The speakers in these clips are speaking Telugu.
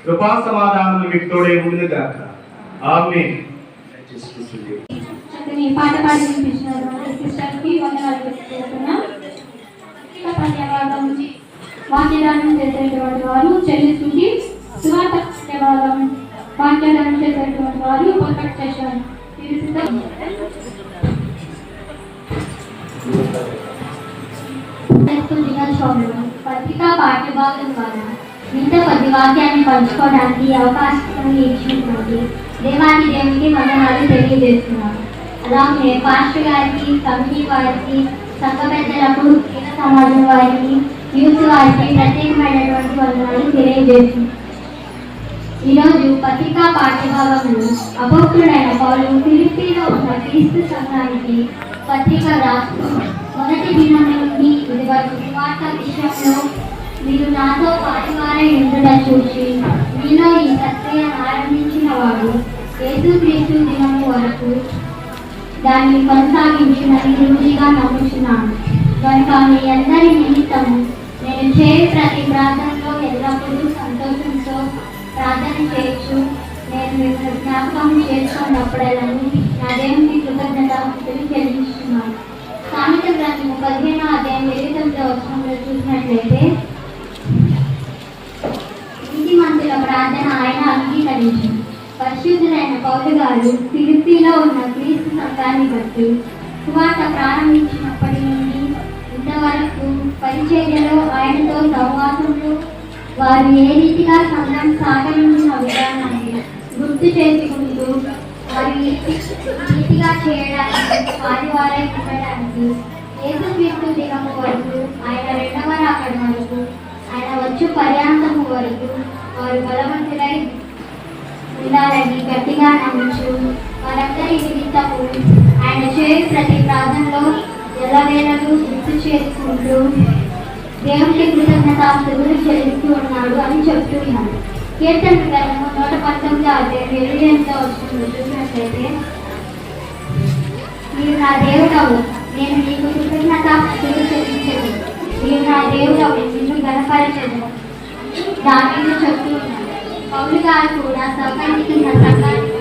కృపా సమాధానములు మీకు తోడే ఉండుగాక. ఆమేన్. పాట పాడి వినిపించినారు సిస్టర్కి వందనాలు చెప్తున్నాం. వాక్యదానం చేసేటువంటి వారు చెల్లిస్తుంది. సువార్త వాక్యదానం చేసేటువంటి వారు పర్ఫెక్ట్ చేశారు. పత్రికా పాఠ్యభాగం ద్వారా ఇంత కొద్ది వాక్యాన్ని పంచుకోవడానికి అవకాశం ఇచ్చినటువంటి దేవాది దేవునికి వందనాలు తెలియజేస్తున్నాను. అలాగే పాస్టర్ గారికి, కమిటీ వారికి, సంఘ పెద్దలకు, క్రీడ సమాజం వారికి, యూత్ వారికి ప్రత్యేకమైనటువంటి వందనాలు తెలియజేస్తున్నాను. ఈరోజు పత్రికా పాఠ్యభాగంలో అపోస్తుడైన పౌలు ఫిలిప్పీలో ఉన్న క్రీస్తు సంఘానికి పత్రిక రాస్తూ మొదటి దినం నుండి ఇది వరకు సువార్త విషయంలో మీరు నాతో పాటుగానే ఉండడం చూసి మీలో ఈ ప్రక్రియను ఆరంభించిన వాడు యేసుక్రీస్తు దినము వరకు దాన్ని కొనసాగించునని రుచిగా నమ్ముచున్నాను. కనుక మీ అందరి నిమిత్తము నేను చేయు ప్రతి ప్రార్థనలో ఎల్లప్పుడూ సంతోషంతో ప్రార్థన చేయొచ్చు. నేను మిమ్మల్ని జ్ఞాపకం చేసుకున్నప్పుడల్లా నా దేవునికి కృతజ్ఞతలు చెల్లిస్తున్నాను. సామెత గ్రంథము 15వ అధ్యాయం 29వ వచనంలో చూసినట్లయితే, నీతిమంతుల ప్రార్థన ఆయన అంగీకరించింది. పరిశుద్ధులైన పౌలు గారు ఫిలిప్పీలో ఉన్న క్రీస్తు సంఘాన్ని బట్టి సువార్త ప్రారంభించినప్పటి నుండి ఇంతవరకు పరిచర్యలో ఆయనతో సహవాసంలో వారు ఏ రీతిగా సంఘం సాగరించిన విధానాన్ని గుర్తు చేసుకుంటూ వారు నీతిగా చేయడానికి వారి ఉండడానికి యేసుక్రీస్తు దినము వరకు ఆయన రెండవ రాకడ వరకు ఆయన వచ్చు పర్యాంతము వరకు వారు బలవంతులై ఉండాలని గట్టిగా నమ్ముచు వారందరి నిమిత్తము ఆయన చేయు ప్రతి ప్రార్థనలో ఎల్లవేళలు గుర్తు చేసుకుంటూ దేవునికి కృతజ్ఞతాస్తుతులు చెల్లిస్తూ ఉన్నాడు అని చెప్తున్నాడు. కీర్తన గ్రంథము 119వ అధ్యాయం 28వ వచనంలో చూసినట్లయితే, మీరు నా దేవుడవు, నేను నీకు కృతజ్ఞతాస్తుతులు చెల్లించను, మీరు నా దేవుడవు, నిన్ను గణపరచను దానిని చెప్తూ ఉన్నాడు. పౌలు గారు కూడా సహకరించిన సంఘాన్ని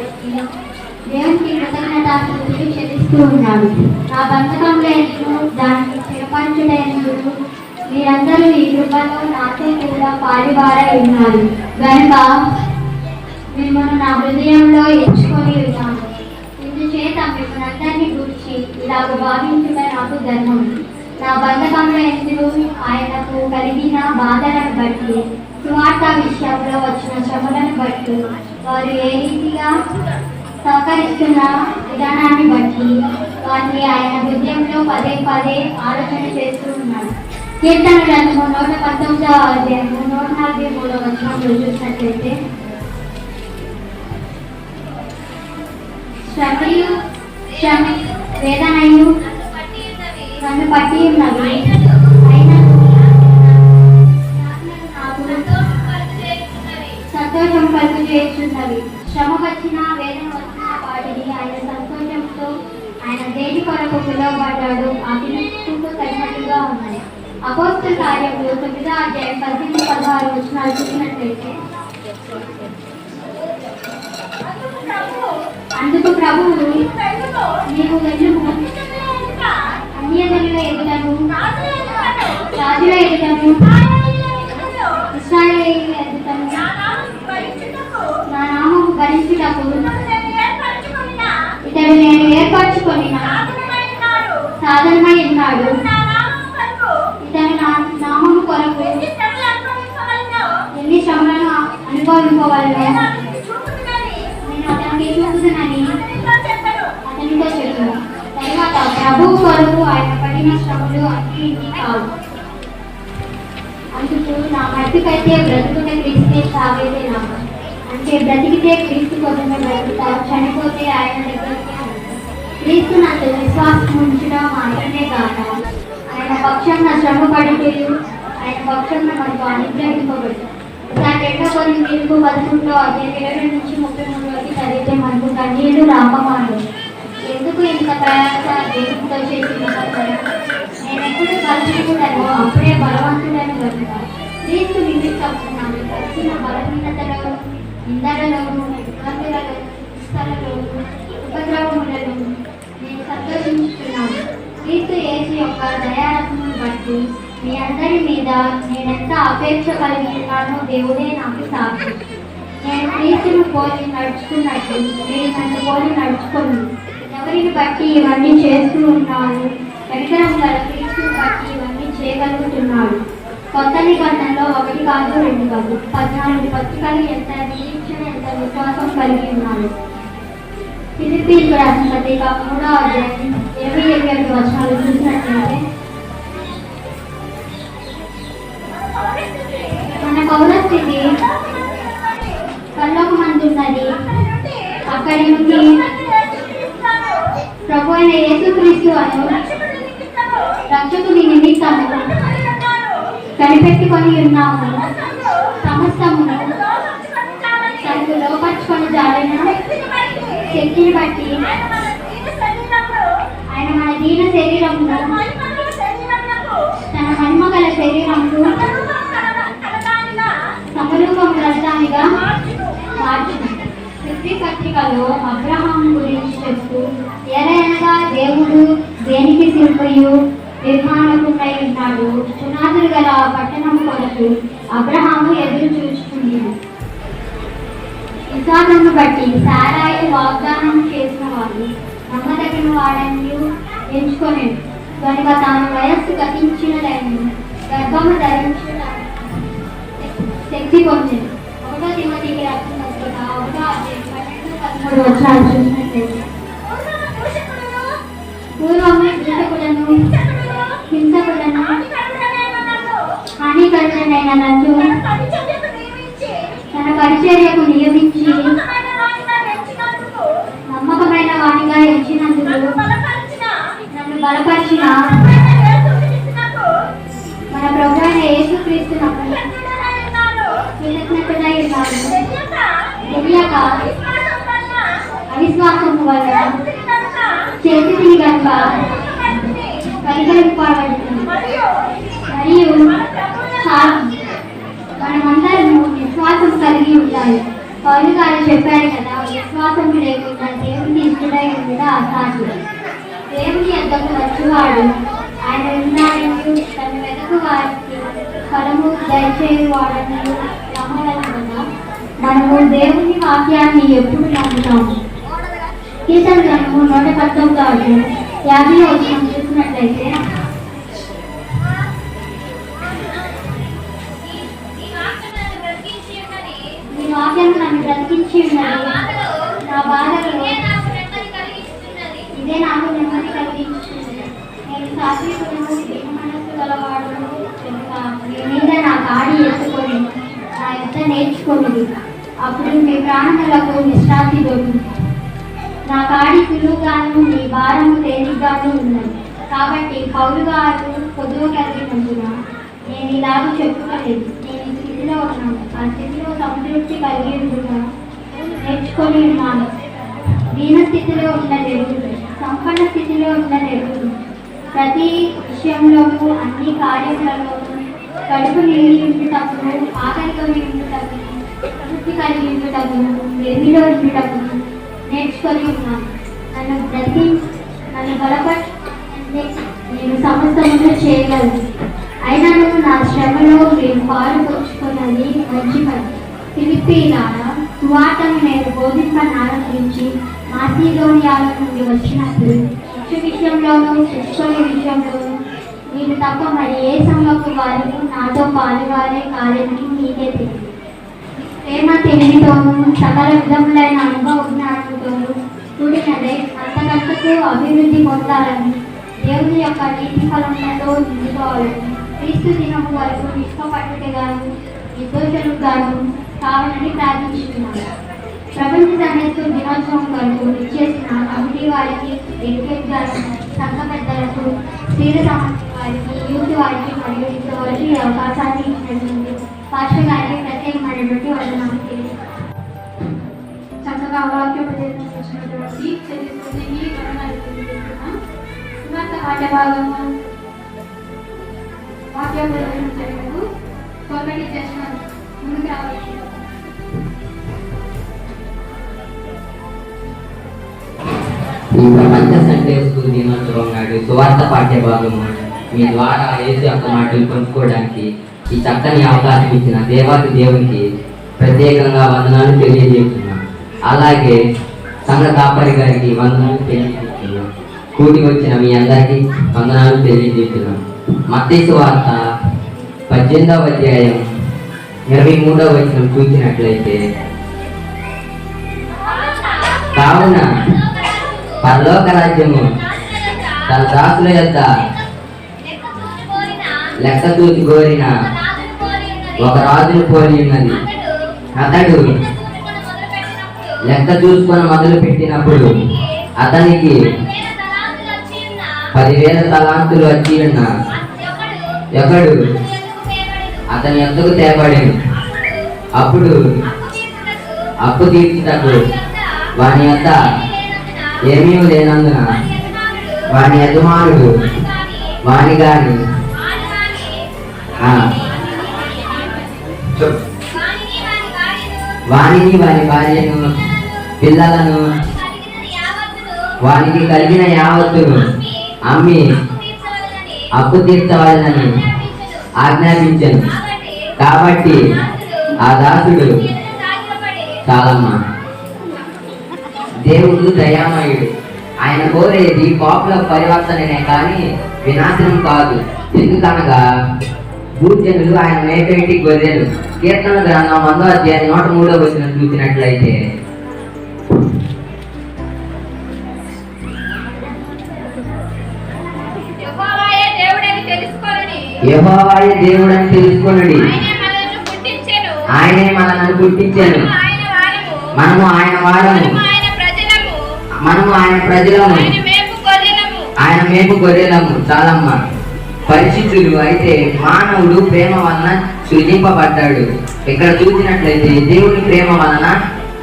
దేవునికి కృతజ్ఞతాస్తుతులు చెల్లిస్తూ ఉన్నాడు. నా బంధకంలో ఎన్నో దానికి స్థిరపరచుడైనందుకు మీరందరూ ఈ కృపలో నాతో కూడా పాలువారై ఉన్నారు కనుక మిమ్మల్ని నా హృదయంలో ఎంచుకొని ఉన్నాను. ఇందుచేత మిమ్మల్ని అందరినీ గురించి ఇలాగ భావించుట నాకు ధర్మం. నా బంధకంలో ఎందుకు ఆయనకు కలిగిన బాధలను బట్టి, సువార్త విషయంలో వచ్చిన శ్రమలను బట్టి, వారు ఏ రీతిగా సహకరిస్తున్న విధానాన్ని బట్టి వారిని ఆయన హృదయంలో పదే పదే ఆలోచన చేస్తూ ఉన్నాడు. కీర్తన గ్రంథము 119వ అధ్యాయము 143వ వచనంలో చూసినట్లయితే, వేదనయు నన్ను పట్టి ఉన్నవి, అయినను సంతోషం కలుగు చేస్తున్నవి. శ్రమ వచ్చిన వేదన వచ్చిన వాటిని ఆయన సంతోషంతో ఆయన దేని కొరకు పిలువబడ్డాడు ఆ పిలుపుకు తగినట్టుగా ఉన్నాయి. అపోస్తల కార్యములు 9వ అధ్యాయం 18-16 వచనాలు చూసినట్లయితే, అందుకు ప్రభువు నీవు వెళ్ళుము, అన్యజనుల ఎదుటను రాజుల ఎదుటను ఇశ్రాయేలీయుల ఎదుటను నా నామము భరించుటకు ఇతడు నేను ఏర్పరచుకొనిన సాధనమై ఉన్నాడు. ఇతను నా నామము కొరకు ఎన్ని శ్రమలను అనుభవింపవలనో నేను అతనికి చూపుతున్నని అతనితో చెప్పాను. తర్వాత ప్రభువు కొరకు ఆయన పడిన శ్రమలు అన్ని కావు. అందుకు నా మట్టుకైతే బ్రతుకుట క్రీస్తే, సాగేదే నాకు. అంటే బ్రతికితే క్రీస్తు కోసమే బ్రతుకుతా, చనిపోతే ఆయన దగ్గరికి. క్రీస్తు నాకు విశ్వాసం ఉంచడం మాత్రమే కాక ఆయన పక్షంన శ్రమ పడితే ఆయన పక్షంలో మనకు అనుగ్రహింపబడుతుంది. దాని 2 కొరింథీయులకు 11వ అధ్యాయం 22-33 చదివితే మనకు కన్నీళ్లు రాపమాడు. ఎందుకు ఇంత ప్రయాస దేవునితో చేసిన నేను ఎప్పుడు కలుసుకుంటానో అప్పుడే బలవంతుడని కనుక క్రీస్తు నిమిత్తం నాకు కలిసిన బలహీనతలో, నిందలలోను, ఇబ్బందులలో, హింసలలోను, ఉపద్రవములను నేను సంతోషించుతున్నాను. క్రీస్తు యేసు యొక్క దయారత్నమును బట్టి మీ అందరి మీద నేనెంత అపేక్ష కలిగి ఉన్నానో దేవుడే నాకు సాక్షి. నేను క్రీస్తును పోలి నడుచుకున్నట్టు మీరు నన్ను పోలి నడుచుకోండి. ఎవరిని బట్టి ఇవన్నీ చేస్తూ ఉన్నాను, కనికరం గల క్రీస్తును బట్టి ఇవన్నీ చేయగలుగుతున్నాడు. కొత్త నిబంధనలో 1 కాదు 2 కాదు 14 పత్రికలు ఎంత నిరీక్షణ, ఎంత విశ్వాసం కలిగి ఉన్నాడు. ఫిలిప్పీయులకు రాసిన పత్రిక 3వ అధ్యాయం 27 వచనాలు చూసినట్లయితే, మన పౌరస్థితి పరలోకమందున్నది, అక్కడి నుండి ప్రభు అయిన యేసుక్రీస్తు అను రక్షకుని నిమిత్తము కనిపెట్టుకొని ఉన్నాము. సమస్తమును తనకు లోపరుచుకొని జారిన శక్తిని బట్టి ఆయన మన దీన శరీరమును తన మహిమ గల శరీరమును సమరూపం కలదానిగా మార్చును. ఫిబ్రి పత్రికలో అబ్రహాం గురించి చెప్తూ ఎలయనగా దేవుడు దేనికి శిల్పయు నిర్మాణకుడై ఉన్నాడు, పునాదులు గల పట్టణం కొరకు అబ్రహాము ఎదురు చూస్తుంది. ఇసాకును బట్టి సారాయి వాగ్దానం చేసిన వాడు నమ్మదగిన వాడని ఎంచుకొని కనుక తాను వయస్సు గతించినదైన గర్భము ధరించిన శక్తి పొందింది. 1 తిమోతికి రాసిన పత్రిక 1:12-13 వచనాలు చూసినట్లయితే పూర్వము దూషకులను హింసకులను హానికరుడైన నన్ను తన పరిచర్యకు నియమించి నమ్మకమైన వానిగా ఎంచినందుకు నన్ను బలపరిచిన మన ప్రభువైన యేసుక్రీస్తునకు కృతజ్ఞతలై ఉన్నాను. తెలియక అవిశ్వాసము వల్ల చేతిని కనుక పరిగణింపబడుతుంది. మరియు మనమందరము విశ్వాసం కలిగి ఉండాలి. పౌలు గారు చెప్పారు కదా, విశ్వాసం లేకుండా దేవుని ఇష్టడై ఉండడం అసాధ్యం. దేవుని యొద్దకు వచ్చేవాడు ఆయన ఉన్నాడని తన వెనుక వారికి ఫలము దయచేవాడని నమ్మగలం కదా. మనము దేవుని వాక్యాన్ని ఎప్పుడు నమ్ముతాము? కీర్తన గ్రంథము 119:50 వచనం చూసినట్లయితే ఈ వాక్యం నన్ను బ్రతికించి ఉన్నది, నా బాధలో ఇదే నాకు నెమ్మది కలిగించున్నది. నేను సాత్వికులను దీన మనస్సు గలవాడును కనుక మీ మీద నా కాడి ఎత్తుకొని నా యొక్క నేర్చుకోండి, అప్పుడు మీ ప్రాణములకు విశ్రాంతి దొరుకుతుంది. నా కాడి సులువుగాను మీ భారము తేలిగ్గాను ఉన్నది. కాబట్టి పౌలు గారు పొదువు కలిగినందున నేను ఇలాగ చెప్పుకోలేదు. నేను ఈ స్థితిలో ఉన్నాను, ఆ స్థితిలో సంతృప్తి కలిగి ఉంటున్నాను, నేర్చుకొని ఉన్నాను. దీన స్థితిలో ఉండలేదు, సంపన్న స్థితిలో ఉండలేదు. ప్రతి విషయంలోనూ అన్ని కార్యములలోనూ కడుపు నిండి ఉండుటకును, ఆకలితో ఉండుటకును, తృప్తి కలిగి ఉండుటకును, వెర్రిలో ఉండుటకును నేర్చుకొని ఉన్నాను. నన్ను బలపరిచి నేను సమస్తమును చేయగలను. అయినను నా శ్రమలో మీరు పాలు పంచుకున్నది మంచి పని. ఫిలిప్పీయులారా, సువార్తను నేను బోధింపనారంభించి మాసిదోనియాల నుండి వచ్చినప్పుడు శిక్ష విషయంలోనూ శిక్షణ విషయంలోనూ మీరు తప్ప మరి ఏ సంఘపు వారు నాతో పాలువారే కాలేదని మీకే తెలియదు. ప్రేమ తెలివితోనూ సకల విధములైన అనుభవ జ్ఞానంతోనూ కూడినదే అంతకంతకు అభివృద్ధి పొందాలని దేవుని యొక్క నీతి ఫలములతో నిండుకోవాలని క్రీస్తు దినము వరకు నిష్పపట్టుగాను నిర్దోషులుగాను కావాలని ప్రార్థించుతున్నాను. ప్రపంచ సమైక్య దినోత్సవం వరకు ఇచ్చేసిన కమిటీ వారికి, డెలిగేట్ గారికి, సంఘ పెద్దలకు, స్త్రీల సమాజం వారికి, యూత్ వారికి మరియు ఇంతవరకు ఈ అవకాశాన్ని ఇచ్చినటువంటి పాస్టర్ గారికి ప్రత్యేకమైనటువంటి వందనాలు తెలియజేస్తున్నాను. చక్కగా వాక్యోపదేశం చేసినటువంటి చరిత్రని వందనాలు తెలియజేస్తున్నాం. సువార్త పాఠ్యభాగము వాక్యోపదేశం చేయటకు కొరబడి చేసిన ముందుకు రావాలి. ఈ ప్రపంచ సండే స్కూల్ దినోత్సవం నాడు సువార్త పాఠ్యభాగము మీ ద్వారా యేసు యొక్క మాటలు పంచుకోవడానికి ఈ చక్కని అవకాశం ఇచ్చిన దేవాది దేవునికి ప్రత్యేకంగా వందనాలు తెలియజేస్తున్నాం. అలాగే సంఘ కాపరి గారికి వందనాలు తెలియజేస్తున్నాం. కూడి వచ్చిన మీ అందరికీ వందనాలు తెలియజేస్తున్నాం. మత్తయి సువార్త 18వ అధ్యాయం 23వ వచనం చూసినట్లయితే, కావున పరలోక రాజ్యము తన దాసుల యొద్ద లెక్క చూసి కోరిన ఒక రాజును పోలి ఉన్నది. అతడు లెక్క చూసుకొని మొదలు పెట్టినప్పుడు అతనికి 10,000 తలాంతులు వచ్చి ఉన్న ఒకడు అతని యొద్దకు తేబడెను. అప్పుడు అప్పు తీర్చుటకు వాని యొక్క ఏమీ లేనందున వాని యజమానుడు వాని గాని వానిని వాని భార్యను పిల్లలను వానికి కలిగిన యావత్తును అమ్మి అప్పు తీర్చవాలని ఆజ్ఞాపించను. కాబట్టి ఆ దాసుడు చాలమ్మా. దేవుడు దయామయుడు. ఆయన కోరేది పాపుల పరివర్తననే కానీ వినాశనం కాదు. ఎందుకనగా భూజనులు ఆయన మేపేటి గొర్రెలు. కీర్తన గ్రంథం 1వ అధ్యాయం 103వ వచనం చూసినట్లయితే యెహోవాయే దేవుడని తెలుసుకొనుడి. ఆయనే మనల్ని పుట్టించెను. మనము ఆయన వారము. మనము ఆయన ప్రజలము. ఆయన మేపు గొర్రెలము. చాలమ్మా. పరిశుద్ధులు అయితే మానవుడు ప్రేమ వలన సృజింపబడ్డాడు. ఇక్కడ చూసినట్లయితే దేవుని ప్రేమ వలన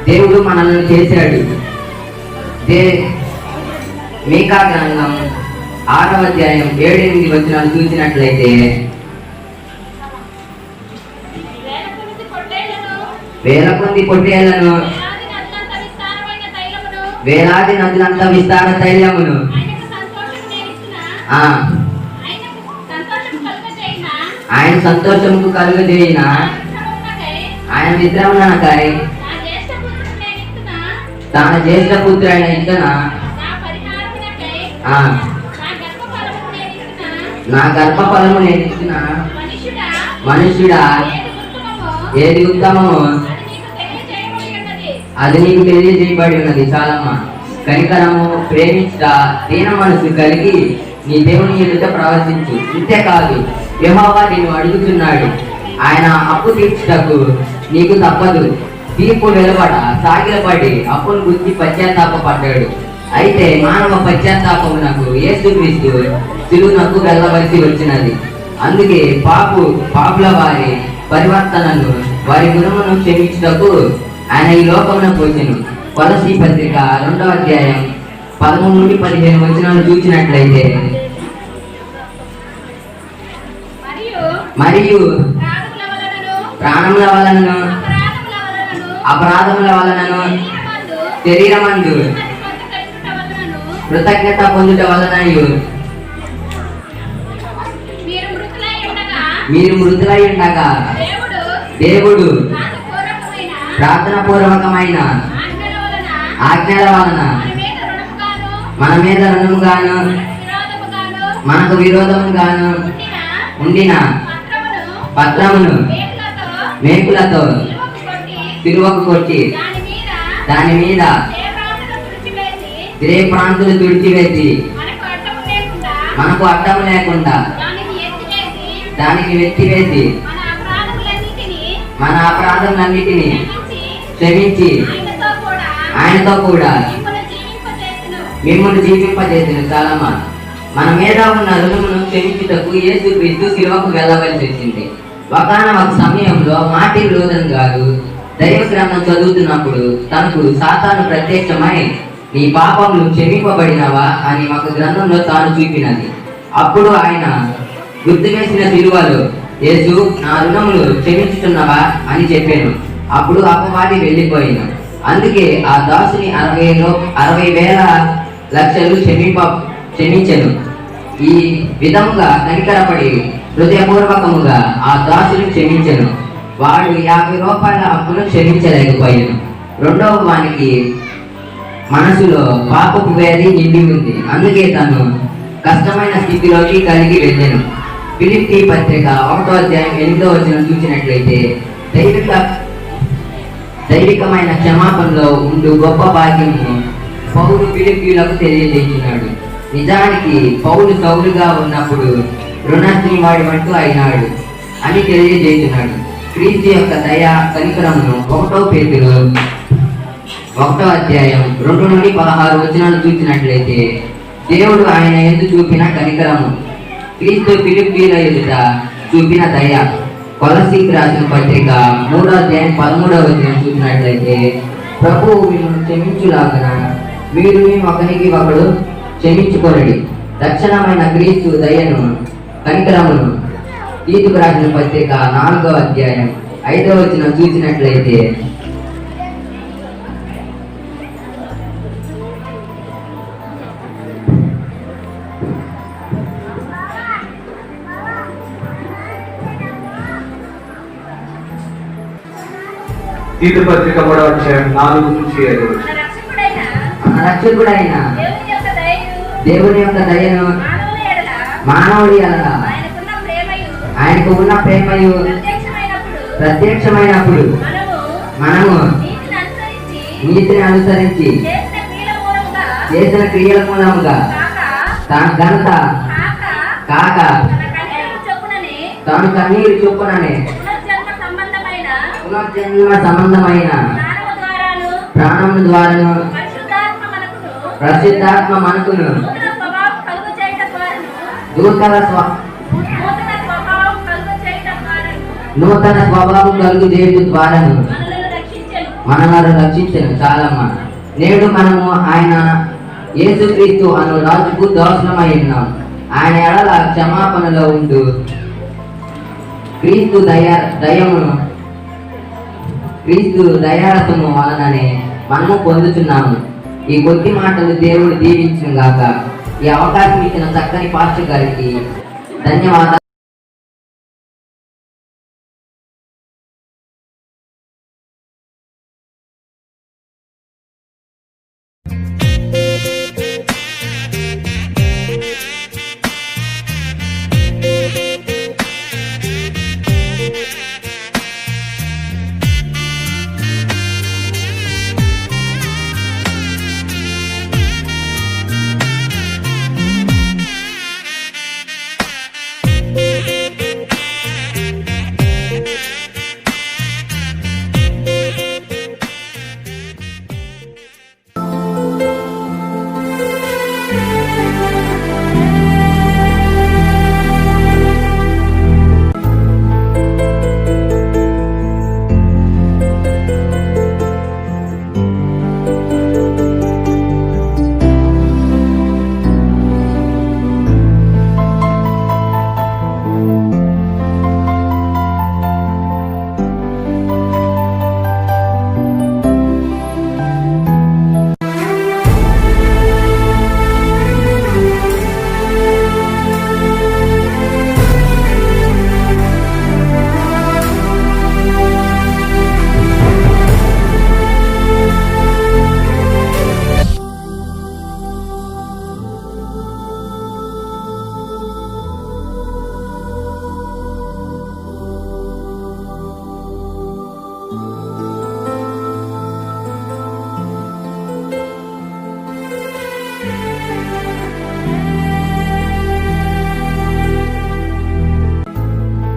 దేవుడు మనల్ని చేశాడు. మీకా గ్రంథం 6వ అధ్యాయం 7-8 వచనాలు చూసినట్లయితే వేల కొద్ది పొట్టేళ్లను వేలాది నదులంత విస్తార తైలమును ఆయన సంతోషముకు కలుగజేయిన ఆయన విశ్రమణకై తన జ్యేష్ఠ పుత్రుడైన ఇతన నా గర్భఫలము నేను ఇచ్చిన మనుష్యుడా ఏది ఉత్తమమో అది నీకు తెలియజేయబడి ఉన్నది. చాలమ్మా. కనికరము, ప్రేమించుట, దీన మనసు కలిగి నీ దేవుని ఎదుట ప్రవర్తించు. ఇంతేకాదు, యెహోవా నిన్ను అడుగుతున్నాడు. ఆయన అప్పు తీర్చుటకు నీకు తప్పదు. తీర్పు వెలువడ సాగిలపడి అప్పును గురించి పశ్చాత్తాపడ్డాడు. అయితే మానవ పశ్చాత్తాపమునకు యేసుక్రీస్తు శిలువకు వెళ్ళవలసి వచ్చినది. అందుకే పాపుల వారి పరివర్తనను వారి గుణమును క్షమించుటకు ఆయన ఈ లోకమునకు వచ్చెను. కొలసీ పత్రిక 2వ అధ్యాయం 13-15 వచనాలు చూసినట్లయితే మరియు ప్రాణముల వలనను అపరాధముల వలనను శరీరమందు కృతజ్ఞత పొందుట వలనయు మీరు మృతులై ఉండగా దేవుడు ప్రార్థన పూర్వకమైన ఆజ్ఞల వలన మన మీద రుణముగాను మనకు విరోధముగాను ఉండిన పత్రమును మేకులతో సిలువకు కొట్టి దాని మీద శ్రే ప్రాంతులు తుడిచివేసి మనకు అడ్డము లేకుండా దానికి వెత్తివేసి మన అపరాధములన్నిటినీ క్షమించి ఆయనతో కూడా మిమ్మల్ని జీవింపజేసిన. చాలమ్మా. మన మీద ఉన్న రుణమును క్షమించుటకు యేసుక్రీస్తు శిలువకు వెళ్ళవలసి వచ్చింది. ఒకనొక సమయంలో మార్టిన్ లూథర్ గారు దైవ గ్రంథం చదువుతున్నప్పుడు తనకు సాతాను ప్రత్యక్షమై నీ పాపములు క్షమింపబడినవా అని ఒక గ్రంథంలో తాను చూపినది. అప్పుడు ఆయన గుర్తు వేసిన శిలువలో యేసు నా రుణములు క్షమించుతున్నవా అని చెప్పాను. అప్పుడు అపవాది వెళ్ళిపోయిన. అందుకే ఆ దాసుని 60,000 లక్షలు క్షమించెను. ఈ విధముగా కనికరపడి హృదయపూర్వకముగా ఆ దాసుని క్షమించెను. వాడు 50 రూపాయల అప్పును క్షమించలేకపోయాను. రెండవ వానికి మనసులో పాపపు వ్యాధి నిండి ఉంది. అందుకే తను కష్టమైన స్థితిలోకి కలిగి వెళ్ళాను. ఫిలిప్పీ పత్రిక 1వ అధ్యాయం 8వ వచనం చూసినట్లయితే దైవికమైన క్షమాపణలో ఉండు గొప్ప భాగ్యము పౌలు ఫిలిప్పీలకు తెలియజేస్తున్నాడు. నిజానికి పౌలు సౌలుగా ఉన్నప్పుడు రుణాస్త్రి వాడి వంటూ అయినాడు అని తెలియజేస్తున్నాడు. క్రీస్తు యొక్క దయా కనికరమును 1వ పేతురు 1వ అధ్యాయం 2-16 వచనాలు చూసినట్లయితే దేవుడు ఆయన యందు చూపిన కనికరము, క్రీస్తు ఫిలిప్పీల ఎదుట చూపిన దయ. కొలసీకి రాసిన పత్రిక 3వ అధ్యాయం 13వ వచనం చూసినట్లయితే ప్రభువు మిమ్మల్ని క్షమించులాగన మీరు ఒకరికి ఒకడు క్షమించుకొనడి. రక్షణమైన క్రీస్తు దయను కనికరమును తీతుకు రాసిన పత్రిక 4వ అధ్యాయం 5వ వచనం చూసినట్లయితే, తీతు పత్రిక 3వ అధ్యాయం 4 నుంచి 7. మన రక్షకుడైన దేవుని యొక్క దయను మానవుడి ఎడల ఆయనకు ఉన్న ప్రేమయు ప్రత్యక్షమైనప్పుడు మనము నీతిని అనుసరించి చేసిన క్రియల మూలముగా ఘనత కాక తాను కన్నీరు చొప్పుననే పునర్జన్మ సంబంధమైన ప్రాణము ద్వారాను పరిశుద్ధాత్మ మనకును నూతన స్వభావం కలుగు చేయడం ద్వారాను మనలను రక్షించను. చాలమ్మ. నేడు మనము ఆయన యేసుక్రీస్తు అను రాజుకు దోషమై ఉన్నాం. ఆయన ఎడల క్షమాపణలో ఉంటూ క్రీస్తు దయారసము వలననే మనము పొందుతున్నాము. ఈ కొద్ది మాటలు దేవుడు దీవించును గాక. ఈ అవకాశం ఇచ్చిన చక్కని పాస్టర్ గారికి ధన్యవాదాలు.